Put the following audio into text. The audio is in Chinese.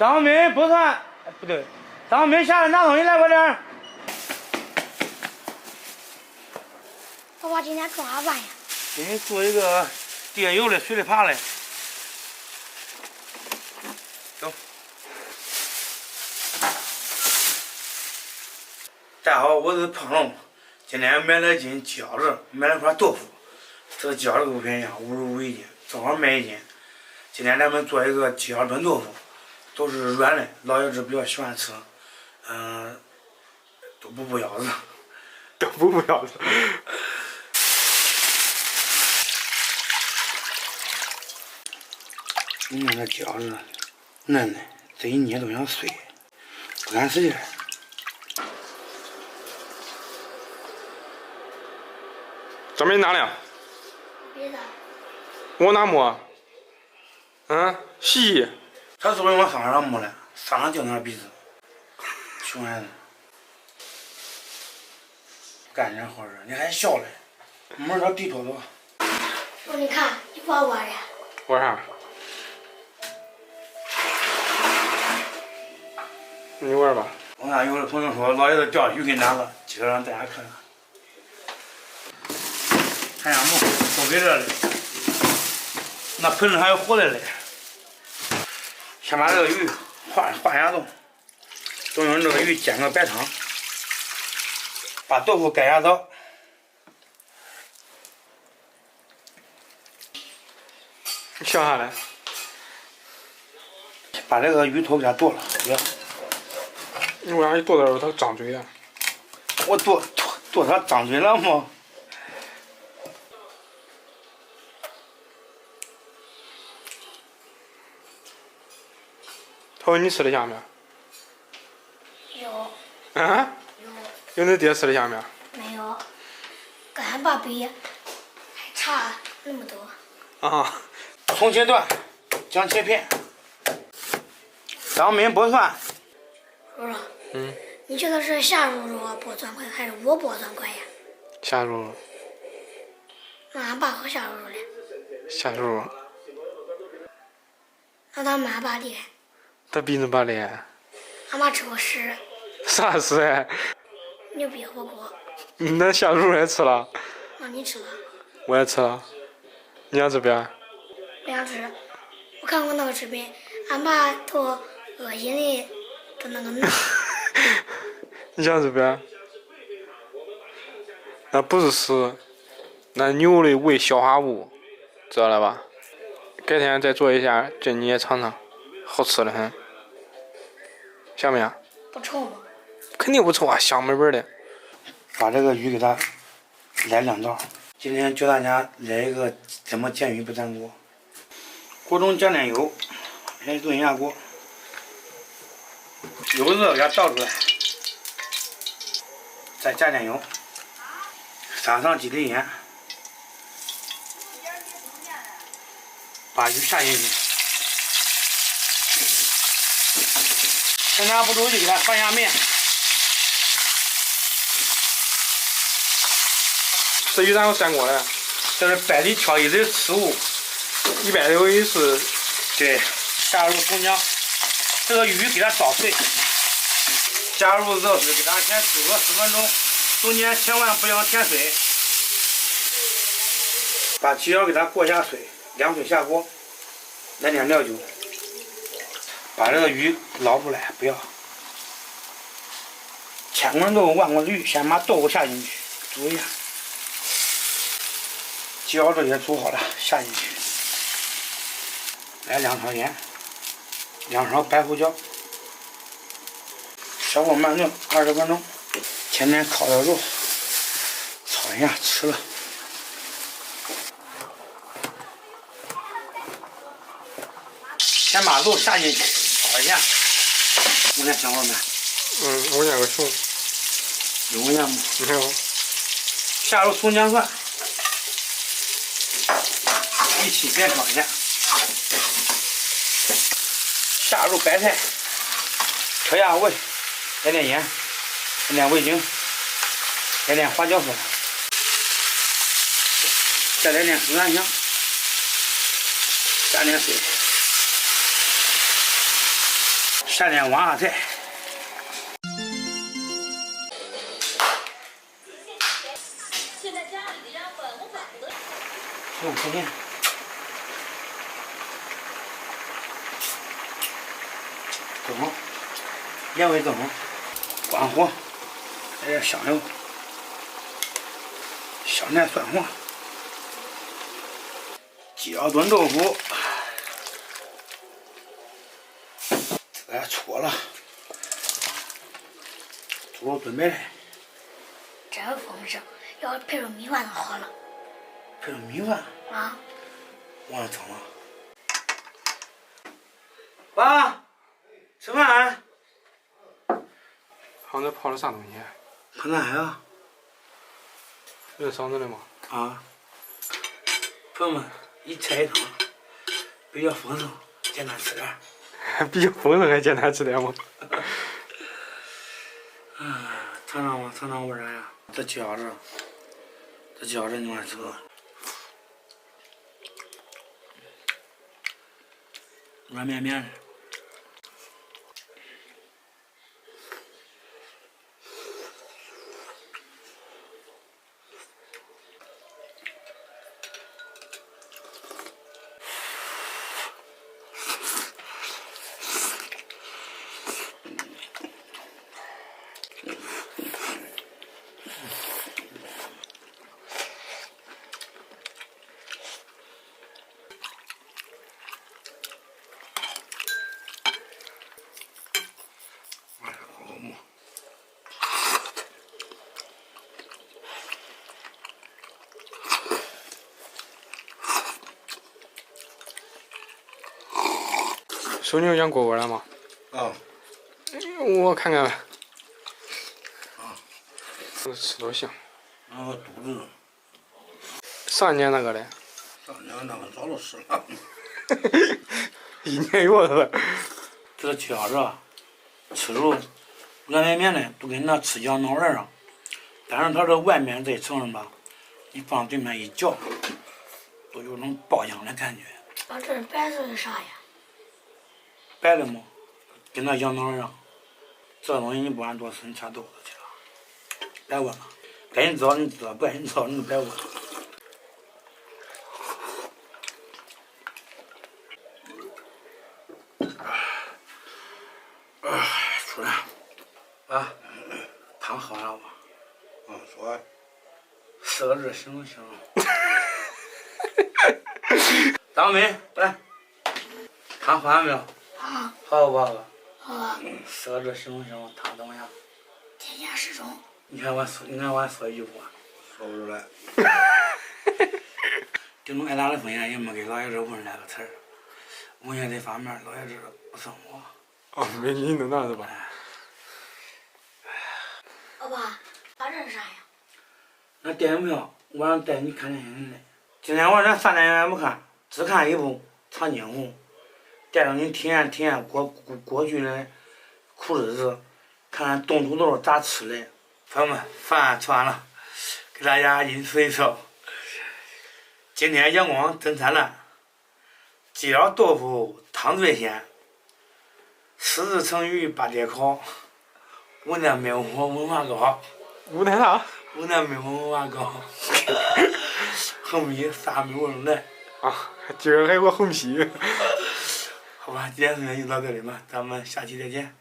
张明不算，不对，张明下来拿东西来，快点。爸爸今天做啥饭呀？给你做一个电油的水里扒嘞。走。大家好，我是胖龙。今天买了斤饺子，买了块豆腐。这个饺子不便宜啊，55一斤，正好买一斤。今天咱们做一个鸡腰炖豆腐，都是软的，老爷子比较喜欢吃。都不腰子，都不腰子。你看这饺子嫩嫩，这一捏都想碎，不敢使劲。张明拿了？别的。我哪没？洗衣。他是不是往上上没了？上上就那鼻子，熊孩子，干点活儿，你还笑嘞？门儿低头走。我你看，你不我的。我啥？你玩吧。我看有的朋友说老爷子钓鱼给哪个，今儿让大家看看。看下木都给这里，那盆里还有活的嘞。先把这个鱼化下冻，都用这个鱼煎个白汤，把豆腐盖下枣。你笑啥嘞？把这个鱼头给它剁了，不要。你为啥一剁的时候它张嘴啊？我剁它张嘴了吗？他说你吃得下没？有。啊？有你爹吃得下没？没有，跟俺爸比还差那么多。啊！葱切段，姜切片，张明剥蒜。叔叔。你觉得是夏叔叔剥蒜快，还是我剥蒜快呀？夏叔。那俺爸和夏叔叔嘞？夏叔。那他们俺爸厉害。他比你爸厉害。俺妈吃过屎。啥屎哎？牛逼火锅。那夏叔也吃了。那你吃了？我也吃了。你想吃不要？不想吃。我看过那个视频，俺爸都恶心的，都那个弄。你想吃不要？那不是屎，那牛的胃消化物，知道了吧？改天再做一下，这你也尝尝，好吃的很。想没有？不臭吗？肯定不臭啊，香美味的。把这个鱼给它来2道。今天教大家来一个怎么煎鱼不粘锅。锅中加点油，先炖一下锅。油热给它倒出来，再加点油，撒上几粒盐，把鱼下进去。趁它不着急，给它翻下面。这鱼咋有粘锅嘞？这是百里挑一的食物161是。对，下入葱姜，这个鱼给它捣碎，加入热水，给它先煮个10分钟，中间千万不要添水。把鸡腰给它过下水，凉水下锅，来点料酒，把这个鱼捞出来，不要。千滚豆腐万滚驴，先把豆腐下进去，煮一下。鸡腰这也煮好了，下进去。来2勺盐，2勺白胡椒，小火慢炖20分钟。前天烤的肉，炒一下吃了。先把肉下进去炒一下，闻见香味没？我见个熊。有闻见吗？没有。下入葱姜蒜，一起煸炒一下。下入白菜，调下味，来点盐，来点味精，来点花椒粉，再来点十三香，加点水，下点娃娃菜。用开店。走，盐味走，关火，来点香油，香菜蒜黄，鸡腰炖豆腐，这个搓了，猪肉炖白菜。这个丰盛，要配上米饭就好了。配上米饭啊？忘了整了。爸，吃饭。好像在泡的啥东西？泡那呀？润嗓子的吗？啊。朋友们，一菜一汤，比较丰盛，简单吃点。比较丰盛还简单吃点吗？尝尝吧，尝尝味啥呀？这鸡腰子你爱吃不？软绵绵的。手牛养过味了吗？啊。我看看。这吃都行。然后肚子。上年那个嘞？上年那个早都死了。一年有了。这个鸡腰子吃肉软绵绵的，都跟那吃羊脑仁啊。但是它这外面这一层吧，你放对面一嚼，都有种爆香的感觉。啊，这是白色的啥呀？白的嘛，跟那羊脑仁啊。这东西你不管多吃，你全兜子去了。别问了，该你知道你知道，不该你知道你就别问。出来，啊，汤喝完了吧？说4个字形容形容。张梅，来，汤喝完没有？啊。好不好喝？好啊。 4个字形容形容汤怎么样？天下适中。你看我说一句话，说不出来。这种挨打的风险也没给老爷子问来个词儿，问下这方面老爷子不算我。哦，没你弄那是吧？老爸，那这是啥呀？那电影票晚上带你看电影来。今天晚上3点也不看，只看一部《长津湖》，带着你体验过去的苦日子，看看冻土豆咋吃的。朋友们，饭吃完了，给大家饮水一瓢。今天阳光真灿烂，鸡腰豆腐汤最鲜，4字成语8节考，无奈没有我文化高。无奈啥？无奈没有我文化高。横批3没有人来。啊，今儿还有个横批。好吧，今天视频就到这里吧，咱们下期再见。